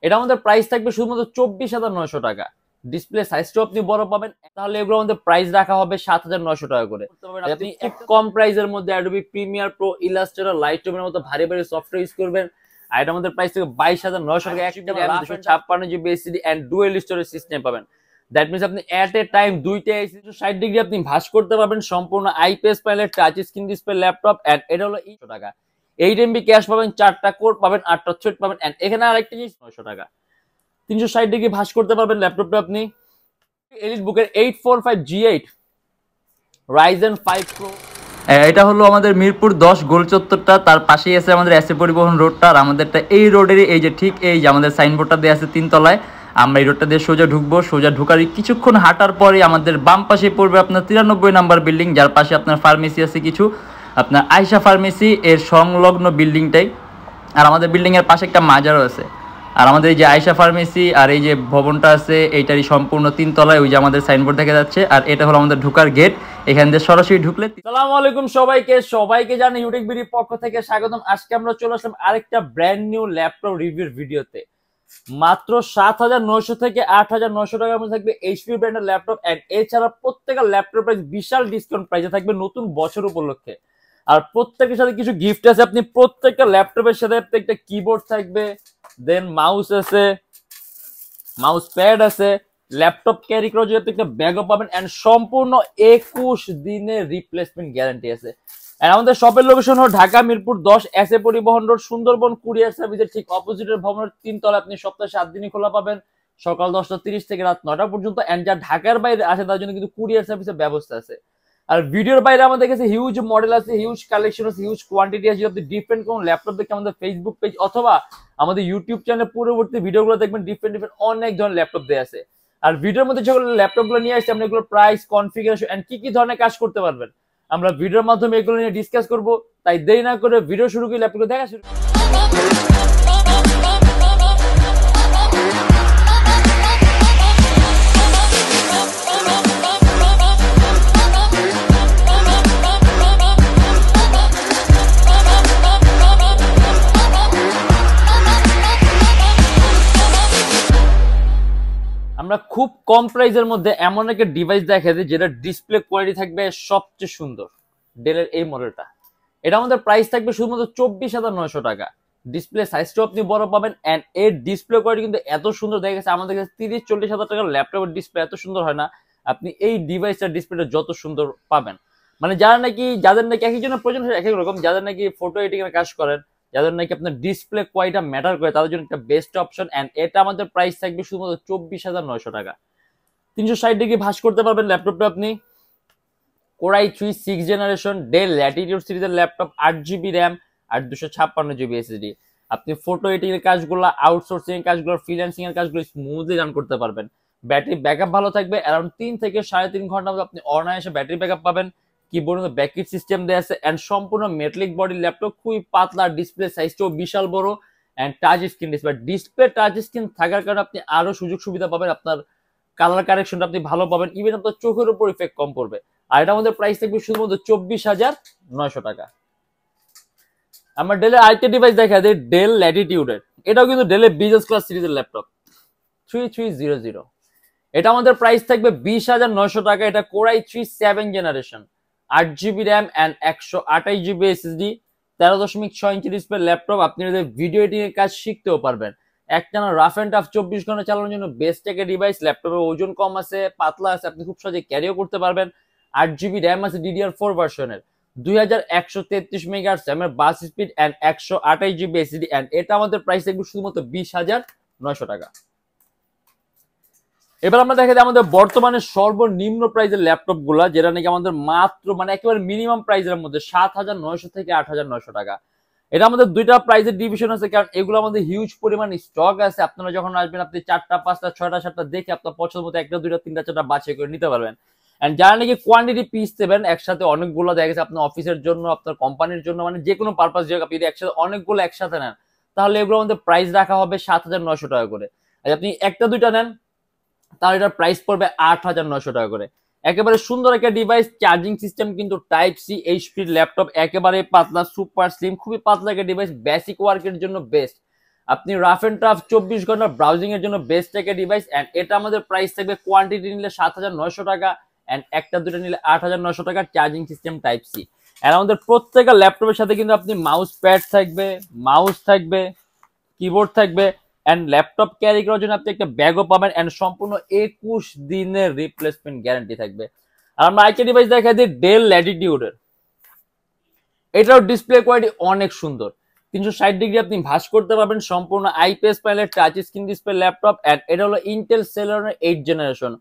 এটা আমাদের প্রাইস থাকবে শুধুমাত্র 24,900 টাকা। ডিসপ্লে সাইজটাও আপনি বড় পাবেন। তাহলে এগুলো আমাদের প্রাইস রাখা হবে 7,900 টাকা করে। আপনি খুব কম প্রাইসের মধ্যে অ্যাডোবি প্রিমিয়ার প্রো, ইলাস্ট্রেটর, লাইটরুমের মতো ভারী ভারী সফটওয়্যার ইউজ করবেন। আর এটা আমাদের প্রাইস থেকে 22,900 টাকা। 156 GB SSD and dual storage system পাবেন। দ্যাট মিনস আপনি এট এ টাইম দুইটা 60 ডিগ্রি আপনি ভাঁজ করতে পারবেন। সম্পূর্ণ আইপিএস প্যানেলের touch screen display laptop. And এটা হলো 800 টাকা। 8 এমবি ক্যাশ পাবেন, 4টা কোর পাবেন, 8টা থ্রেড পাবেন। এন্ড এখানে আরেকটা জিনিস 900 টাকা। 360 ডিগ্রি ভাঁজ করতে পারবেন ল্যাপটপটা আপনি। এলিট বুকের 845G8 Ryzen 5 Pro। এটা হলো আমাদের মিরপুর 10 গোল চত্বরটা, তার পাশেই আছে আমাদের এসএ পরিবহন রোডটা। আর আমাদেরটা এই রোডেরই এই যে ঠিক এই যে আমাদের সাইনবোর্ডটা দেওয়া আছে 3 তলায়। আমরা এই রোডটা দিয়ে সোজা ঢুকবো। সোজা ঢুকার কিছুক্ষণ হাঁটার পরে আমাদের বাম পাশে পড়বে আপনার 93 নাম্বার বিল্ডিং, যার পাশে আপনার ফার্মেসি আছে কিছু, আপনার আয়শা ফার্মেসি এর সংলগ্ন বিল্ডিংটাই। আর আমাদের বিল্ডিংয়ের পাশে একটা মাজারও আছে। আর আমাদের এই যে আয়শা ফার্মেসি আর এই যে ভবনটা আছে এইটারই সম্পূর্ণ 3 তলায় ওই যে আমাদের সাইনবোর্ড দেখা যাচ্ছে। আর এটা হলো আমাদের ঢোকার গেট। এখান দিয়ে সরাসরি ঢুকলে। আসসালামু আলাইকুম সবাইকে জানি ইউটিউব বিডি পক্ষ থেকে স্বাগতম। আজকে আমরা চলে আসলাম আরেকটা ব্র্যান্ড নিউ ল্যাপটপ রিভিউর ভিডিওতে। মাত্র 7,900 থেকে 8,900 টাকার মধ্যে থাকবে এইচপি ব্র্যান্ডের ল্যাপটপ। এন্ড এছাড়া প্রত্যেকটা ল্যাপটপ প্রাইস বিশাল ডিসকাউন্ট প্রাইসে থাকবে নতুন বছর উপলক্ষে। আর প্রত্যেকের সাথে কিছু গিফট আছে। আপনি প্রত্যেকটা ল্যাপটপের সাথে একটা কিবোর্ড থাকবে, দেন মাউস আছে, মাউস প্যাড আছে, ল্যাপটপ ক্যারি করার জন্য একটা ব্যাগও পাবেন। এন্ড সম্পূর্ণ 21 দিনের রিপ্লেসমেন্ট গ্যারান্টি আছে। এন্ড আমাদের শপের লোকেশন হলো Dhaka Mirpur 10 SA Paribahan road, Sundarban courier সার্ভিসের ঠিক অপোজিটের ভবনের 3 তলা। আপনি সপ্তাহে 7 দিনই খোলা পাবেন, সকাল 10টা 30 থেকে রাত 9টা পর্যন্ত। এন্ড যা ঢাকার বাইরে আসে তার জন্য কিন্তু কুরিয়ার সার্ভিসের ব্যবস্থা আছে। আর ভিডিওর বাইরে আমাদের কাছে হিউজ মডেল আছে, হিউজ কালেকশন আছে, হিউজ কোয়ান্টিটি আছে। যদি ডিফারেন্ট কোন ল্যাপটপ দেখে আমাদের ফেসবুক পেজ অথবা আমাদের ইউটিউব চ্যানেলে পূর্ববর্তী ভিডিওগুলো দেখবেন। ডিফারেন্ট অনেক ধরনের ল্যাপটপ দেওয়া আছে। আর ভিডিওর মধ্যে যেগুলো ল্যাপটপগুলো নিয়ে আসছে আমরা এগুলো প্রাইস, কনফিগারেশন এন্ড কি ধরনের কাজ করতে পারবেন আমরা ভিডিওর মাধ্যমে এগুলো নিয়ে ডিসকাস করব। তাই দেরি না করে ভিডিও শুরু করে ল্যাপটপগুলো দেখা শুরু। আমরা খুব কম প্রাইসের মধ্যে এমন একটা ডিভাইস দেখাচ্ছি যেটা ডিসপ্লে কোয়ালিটি থাকবে সবচেয়ে সুন্দর। ডেলের এই মডেলটা, এটা আমাদের প্রাইস থাকবে শুধুমাত্র 24,900 টাকা। ডিসপ্লে সাইজটাও আপনি বড় পাবেন। এন্ড এর ডিসপ্লে কোয়ালিটি কিন্তু এত সুন্দর দেখা গেছে আমাদের কাছে 30-40 হাজার টাকার ল্যাপটপের ডিসপ্লে এত সুন্দর হয় না। আপনি এই ডিভাইসটার ডিসপ্লেটা যত সুন্দর পাবেন, মানে যাদের নাকি এক একজনের প্রয়োজন এক এক রকম, যাদের নাকি ফটো এডিটিং এর কাজ করেন, যাদের নাকি আপনার ডিসপ্লে কোয়ালিটি ম্যাটার করে, তাদের জন্য একটা বেস্ট অপশন। এন্ড এটা আমাদের প্রাইস থাকবে শুধুমাত্র 24,900 টাকা। 360 ডিগ্রি ভাঁজ করতে পারবেন ল্যাপটপটা আপনি। Core i 3 6th generation del Latitude সিরিজের ল্যাপটপ, 8 জিবি র্যাম আর 256 জিবি এসএসডি। আপনি ফটো এডিটিং এর কাজগুলো, আউটসোর্সিং এর কাজগুলো, ফ্রিল্যান্সিং এর কাজগুলো স্মুথলি রান করতে পারবেন। ব্যাটারি ব্যাকআপ ভালো থাকবে, অ্যারাউন্ড 3 থেকে 3.5 ঘন্টার মধ্যে আপনি অনায়াসে ব্যাটারি ব্যাকআপ পাবেন। কিবোর্ডে ব্যাকআপ সিস্টেম দেওয়া আছে। এন্ড সম্পূর্ণ মেটালিক বডি ল্যাপটপ, খুবই পাতলা, ডিসপ্লে সাইজটাও বিশাল বড়। And touch screen display touch screen থাকার কারণে আপনি আরো সুযোগ সুবিধা পাবেন। আপনার কালার কারেকশনটা আপনি ভালো পাবেন, ইভেন আপনার চোখের উপর ইফেক্ট কম পড়বে। আর এটা আমাদের প্রাইস থাকবে শুধুমাত্র 24,900 টাকা। আমরা ডেলের আরেকটা ডিভাইস দেখা যায়, ডেল ল্যাটিটিউডের। এটাও কিন্তু ডেলের বিজনেস ক্লাস সিরিজের ল্যাপটপ, 3300। এটা আমাদের প্রাইস থাকবে 20,900 টাকা। এটা core i 3 7th generation, 8 GB RAM and 128 GB SSD, 13.6 inch display laptop. আপনি ভিডিও এডিটিং এর কাজ শিখতেও পারবেন। একটানা রাফ এন্ড টাফ 24 ঘন্টা চালানোর জন্য বেস্ট একটা ডিভাইস। ল্যাপটপের ওজন কম আছে, পাতলা আছে, আপনি খুব সহজে ক্যারিও করতে পারবেন। 8 জিবি র্যাম আছে DDR4 ভার্সনের, 2133 মেগাহার্টজ র্যামের bus speed and 128 GB SSD. And এটা আমাদের প্রাইস থাকবে শুধুমাত্র 20,900 টাকা। এবার আমরা দেখা যায় আমাদের বর্তমানে সর্বনিম্ন প্রাইসের ল্যাপটপ গুলা, যেটা নাকি আমাদের মাত্র মানে একেবারে মিনিমাম প্রাইসের মধ্যে 7,900 থেকে 8,900 টাকা। এটা আমাদের দুইটা প্রাইসের ডিভিশন আছে, কারণ এগুলো আমাদের হিউজ পরিমাণ স্টক আছে। আপনারা যখন আসবেন আপনি 4টা 5টা 6টা 7টা দেখে আপনার পছন্দ মতো 1টা 2টা 3টা 4টা বাছাই করে নিতে পারবেন। এন্ড যারা নাকি কোয়ান্টিটি পিস দেবেন একসাথে অনেকগুলো, দেখা গেছে আপনার অফিসের জন্য, আপনার কোম্পানির জন্য, মানে যে কোনো পারপাস যে আপনি যদি একসাথে অনেকগুলো একসাথে নেন, তাহলে এগুলো আমাদের প্রাইস রাখা হবে 7,900 টাকা করে। আর আপনি 1টা 2টা নেন তাহলে এটার প্রাইস পড়বে 8,900 টাকা করে। একেবারে সুন্দর একটা ডিভাইস, চার্জিং সিস্টেম কিন্তু টাইপ সি, এইচপি ল্যাপটপ, একেবারে পাতলা, সুপার স্লিম, খুবই পাতলা একটা ডিভাইস, বেসিক ওয়ার্কের জন্য বেস্ট। আপনি রাফ এন্ড টাফ 24 ঘন্টা ব্রাউজিং এর জন্য বেস্ট একটা ডিভাইস। এন্ড এটা আমাদের প্রাইস থাকবে কোয়ান্টিটি নিলে 7,900 টাকা, এন্ড একটা দুটো নিলে 8,900 টাকা, charging system type C. And আমাদের প্রত্যেকটা ল্যাপটপের সাথে কিন্তু আপনি মাউস প্যাড থাকবে, মাউস থাকবে, কিবোর্ড থাকবে, এন্ড ল্যাপটপ ক্যারি করার জন্য আপনি একটা ব্যাগও পাবেন, এন্ড সম্পূর্ণ 21 দিনের রিপ্লেসমেন্ট গ্যারান্টি থাকবে। আর আমরা আরেকটা ডিভাইস দেখা দিই ডেল ল্যাটিটিউডের। এটাও ডিসপ্লে কোয়ালিটি অনেক সুন্দর, 360 ডিগ্রি আপনি ভাঁজ করতে পারবেন, সম্পূর্ণ আইপিএস প্যানেলের touch screen display laptop. And এটা হলো ইন্টেল সেলেরনের 8th জেনারেশন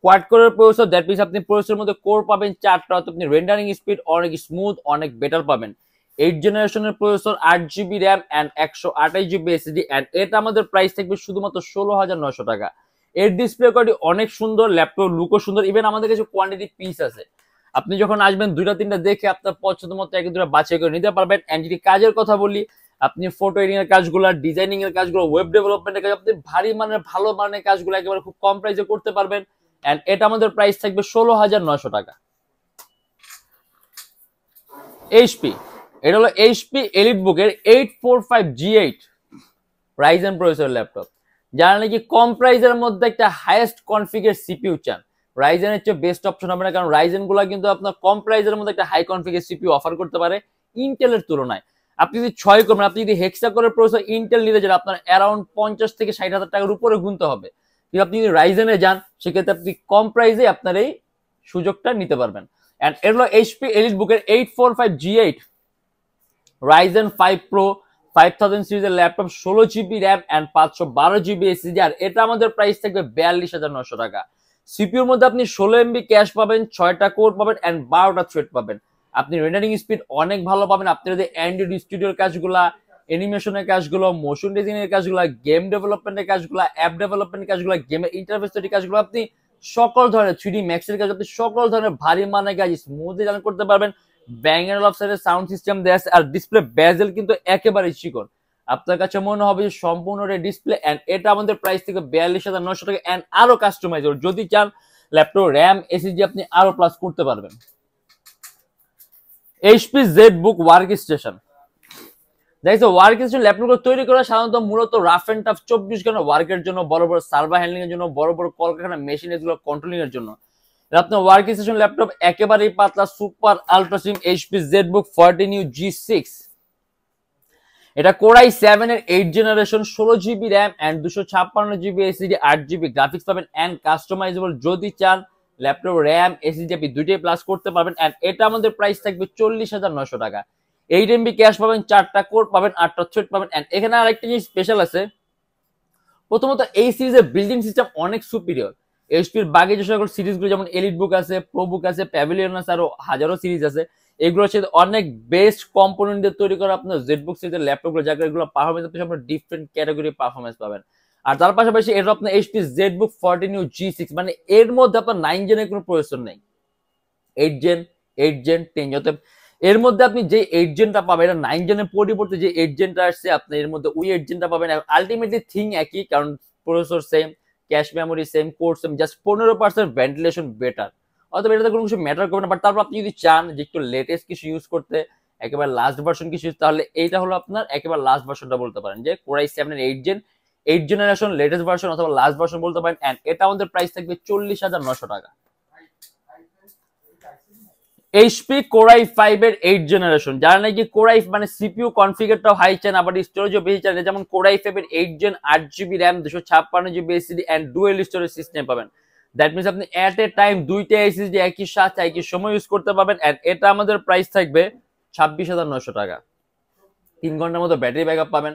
কোয়াড কোরের প্রসেসর। দ্যাট মিনস আপনি প্রসেসরের মধ্যে কোর পাবেন 4টা, আপনি রেন্ডারিং স্পিড অনেক স্মুথ, অনেক বেটার পাবেন। 8th জেনারেশনের processor, 8 GB RAM and 128 GB SSD. And এটা আমাদের প্রাইস থাকবে শুধুমাত্র 16,900 টাকা। এর ডিসপ্লে কোয়ালিটি অনেক সুন্দর, ল্যাপটপ লুকও সুন্দর, ইভেন আমাদের কাছে কোয়ান্টিটি পিস আছে। আপনি যখন আসবেন 2টা 3টা দেখে আপনার পছন্দ মতো এক দুটো বাছাই করে নিতে পারবেন। এন্ড যদি কাজের কথা বলি, আপনি ফটো এডিটিং এর কাজগুলো, ডিজাইনিং এর কাজগুলো, ওয়েব ডেভেলপমেন্টের কাজ, আপনি ভারী মানের ভালো মানের কাজগুলো একেবারে খুব কম প্রাইসে করতে পারবেন। এন্ড এটা আমাদের প্রাইস থাকবে 16,900 টাকা। এইচপি, এটা হলো এইচপি এলিটবুকের 845G8 রাইজেন প্রসেসর ল্যাপটপ। যারা নাকি কম প্রাইসের মধ্যে একটা হাইয়েস্ট কনফিগের সিপিইউ চান, রাইজেনের চেয়ে বেস্ট অপশন হবে না, কারণ রাইজেন গুলা কিন্তু আপনার কম প্রাইসের মধ্যে একটা হাই কনফিগের সিপিইউ অফার করতে পারে ইন্টেলের তুলনায়। আপনি যদি 6 করবেন, আপনি যদি হেক্সা করে প্রসেসর ইন্টেল নিতে যান, আপনার অ্যারাউন্ড 50 থেকে 60,000 টাকার উপরে গুনতে হবে। কিন্তু আপনি যদি রাইজেনে যান, সেক্ষেত্রে আপনি কম প্রাইসে আপনার এই সুযোগটা নিতে পারবেন। এন্ড এর হলো এইচপি এলিটবুকের 845G8 রাইজেন 5 প্রো 5000 সিরিজের laptop, 16 GB RAM and 512 GB SSD. আর এটা আমাদের প্রাইস থাকবে 42,900 টাকা। সিপিইউর মধ্যে আপনি 16 MB ক্যাশ পাবেন, 6টা কোর পাবেন এন্ড 12টা থ্রেড পাবেন। আপনি রেন্ডারিং স্পিড অনেক ভালো পাবেন। আপনি যদি অ্যান্ড্রয়েড স্টুডিওর কাজগুলা, অ্যানিমেশনের কাজগুলো, মোশন ডিজাইনের কাজগুলো, গেম ডেভেলপমেন্টের কাজগুলো, অ্যাপ ডেভেলপমেন্টের কাজগুলো, গেমের ইন্টারফেস তৈরির কাজগুলো, আপনি সকল ধরনের 3D ম্যাক্সের কাজ, আপনি সকল ধরনের ভারী মানের কাজ স্মুথলি রান করতে পারবেন। ব্যাং এন্ড অফসাইডের সাউন্ড সিস্টেম দেয়া আছে, আর ডিসপ্লে বেজেল কিন্তু একেবারে চিকন। আপনার কাছে মনে হবে যে সম্পূর্ণ ডিসপ্লে। এন্ড এটা আমাদের প্রাইস থেকে 42,900 টাকা। এন্ড আরো কাস্টমাইজেবল, যদি চান ল্যাপটপ র্যাম এসএসডি আপনি আরো প্লাস করতে পারবেন। HP ZBook work station. দেখছো ওয়ার্ক স্টেশন ল্যাপটপ তৈরি করা সাধারণত মূলত রাফ এন্ড টাফ 24 ঘন্টা ওয়ার্কের জন্য, বড় বড় সার্ভার হ্যান্ডলিং এর জন্য, বড় বড় কলকারখানা মেশিন এগুলো কন্ট্রোলিং এর জন্য। আপনার ওয়ার্ক স্টেশন ল্যাপটপ একেবারেই পাতলা, super ultra slim HP ZBook 14U G6। এটা কোরাই 7 এর 8th generation, 16 GB RAM and 256 GB SSD, 8 GB graphics পাবেন এন্ড কাস্টমাইজেবল। যদি চান ল্যাপটপ র্যাম এসএসডি আপনি দুইটাই প্লাস করতে পারবেন। এন্ড এটা আমাদের প্রাইস থাকবে 40,900 টাকা। 8 MB ক্যাশ পাবেন, 4টা কোর পাবেন, 8টা থ্রেড পাবেন। এন্ড এখানে আরেকটা জিনিস স্পেশাল আছে, প্রথমত এই সিরিজের বিল্ডিং সিস্টেম অনেক সুপিরিয়র। এইচপির বাকি যে সকল সিরিজগুলো যেমন এলিট বুক আছে, প্রো বুক আছে, প্যাভিলিয়ন আছে, আরো হাজারো সিরিজ আছে, এগুলো হচ্ছে অনেক বেস্ট কম্পোনেন্ট দিয়ে তৈরি করা আপনার জেডবুক সিরিজের ল্যাপটপগুলো, যাকে এগুলো পারফরমেন্স আপনি আপনার ডিফারেন্ট ক্যাটাগরি পারফরমেন্স পাবেন। আর তার পাশাপাশি এটা আপনার এইচপি জেডবুক 14U G6, মানে এর মধ্যে আপনার 9 জেনের কোনো প্রসেসর নেই, 8 জেন, 8 জেন, 10 যত এর মধ্যে আপনি যে 8 জেনটা পাবেন, এটা 9 জেনের পরিবর্তে যে 8 জেনটা আসছে আপনি এর মধ্যে ওই 8 জেনটা পাবেন। আলটিমেটলি থিং একই, কারণ processor same, cache memory same, core same, just 15% ventilation better. অথবা এটাতে কোনো কিছু ম্যাটার করবে না। বাট তারপর আপনি যদি চান যে একটু লেটেস্ট কিছু ইউজ করতে, একেবারে লাস্ট ভার্সন কিছু, তাহলে এইটা হলো আপনার একেবারে লাস্ট ভার্সনটা বলতে পারেন, যে কোরাই 7 এর 8 জেন, 8 জেনারেশন লেটেস্ট ভার্সন অথবা লাস্ট ভার্সন বলতে পারেন। এন্ড এটা আমাদের প্রাইস থাকবে 40,900 টাকা। এইচপি কোরাই 5 এর 8th জেনারেশন, যারা নাকি কোরাই মানে সিপিইউ কনফিগারটাও হাই চান, আবার স্টোরেজও বেশি চান, যেমন কোরাই 5 এর 8 gen, 8 GB RAM, 256 GB SSD and dual storage system পাবেন। দ্যাট মিনস আপনি এট এ টাইম দুইটা এসএসডি একই সাথে একই সময় ইউজ করতে পারবেন। এন্ড এটা আমাদের প্রাইস থাকবে 26,900 টাকা। 3 ঘন্টার মতো ব্যাটারি ব্যাকআপ পাবেন,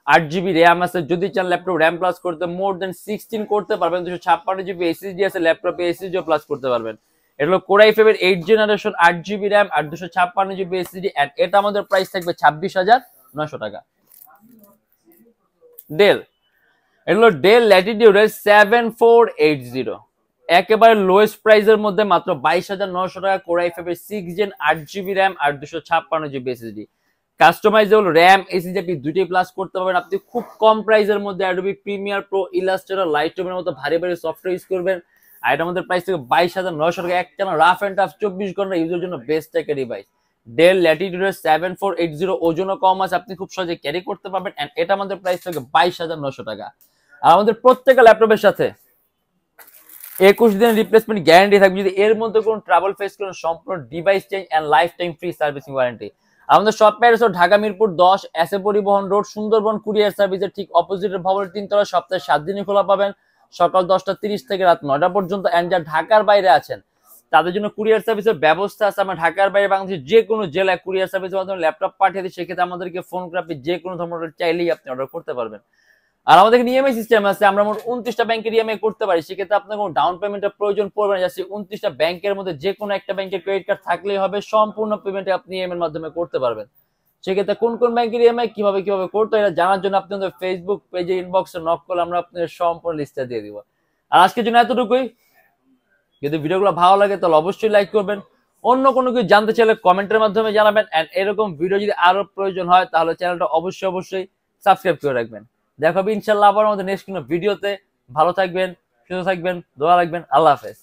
8 জিবি র্যাম আছে, যদি চান ল্যাপটপ র্যাম প্লাস করতে মোর দেন 16 করতে পারবেন, 256 জিবি এসএসডি আছে, ল্যাপটপে এসএসডিও প্লাস করতে পারবেন। এটা হলো কোরাই 5 এর 8th জেনারেশন, 8 জিবি র্যাম আর 256 জিবি এসএসডি। এন্ড এটা আমাদের প্রাইস থাকবে 26,900 টাকা। ডেল, এটা হলো ডেল ল্যাটিটিউডের 7480, একেবারে লোয়েস্ট প্রাইসের মধ্যে মাত্র 22,900 টাকা। কোরাই 5 এর 6 জেন, 8 জিবি র্যাম আর 256 GB SSD. Customisable RAM SSD আপনি দুইটাই প্লাস করতে পারবেন। আপনি খুব কম প্রাইসের মধ্যে অ্যাডোবি প্রিমিয়ার প্রো, ইলাস্ট্রেটর, লাইটরুমের মতো ভারী ভারী সফটওয়্যার ইউজ করবেন। আর এটা আমাদের প্রাইস থেকে 22,900 টাকা। একটা রাফ এন্ড টাফ 24 ঘন্টা ইউজের জন্য বেস্ট একটা ডিভাইস। ডেল ল্যাটিটিউডের 7480, ওজনও কম আছে, আপনি খুব সহজে ক্যারি করতে পারবেন। এন্ড এটা আমাদের প্রাইস থাকে 22,900 টাকা। আর আমাদের প্রত্যেকটা ল্যাপটপের সাথে 21 দিনের রিপ্লেসমেন্ট গ্যারান্টি থাকবে। যদি এর মধ্যে কোনো ট্রাবল ফেস করেন, সম্পূর্ণ device change and lifetime free servicing warranty. আমাদের শপ প্যারেস Dhaka Mirpur 10, SA Paribahan road, Sundarban courier সার্ভিসের ঠিক অপোজিটের ভবনের 3 তলা। সপ্তাহে 7 দিনই খোলা পাবেন, সকাল 10টা 30 থেকে রাত 9টা পর্যন্ত। এন্ড যারা ঢাকার বাইরে আছেন তাদের জন্য কুরিয়ার সার্ভিসের ব্যবস্থা আছে। আমরা ঢাকার বাইরে বাংলাদেশের যে কোনো জেলায় কুরিয়ার সার্ভিসের মাধ্যমে ল্যাপটপ পাঠিয়ে দিই। সেক্ষেত্রে আমাদেরকে ফোন করে আপনি যে কোনো ধরনের চাইলেই আপনি অর্ডার করতে পারবেন। আর আমাদের ইএমআই সিস্টেম আছে, আমরা মোট 29টা ব্যাংকের ইএমআই করতে পারি। সেক্ষেত্রে আপনার কোনো ডাউন পেমেন্টের প্রয়োজন পড়বে না। যাচ্ছে 29টা ব্যাংকের মধ্যে যে কোনো একটা ব্যাংকের ক্রেডিট কার্ড থাকলেই হবে, সম্পূর্ণ পেমেন্ট আপনি ইএমআই এর মাধ্যমে করতে পারবেন। সেক্ষেত্রে কোন কোন ব্যাংকের ইএমআই কিভাবে করতে হয় এটা জানার জন্য আপনি আমাদের ফেসবুক পেজে ইনবক্সে নক করলে আমরা আপনাদের সম্পূর্ণ লিস্টটা দিয়ে দিব। আর আজকের জন্য এতটুকুই। যদি ভিডিওগুলো ভালো লাগে তাহলে অবশ্যই লাইক করবেন। অন্য কোনো কিছু জানতে চাইলে কমেন্টের মাধ্যমে জানাবেন। এন্ড এরকম ভিডিও যদি আরো প্রয়োজন হয় তাহলে চ্যানেলটা অবশ্যই সাবস্ক্রাইব করে রাখবেন। দেখা হবে ইনশাল্লাহ আবার আমাদের নেক্সট কোনো ভিডিওতে। ভালো থাকবেন, সুস্থ থাকবেন, দোয়া রাখবেন। আল্লাহ হাফেজ।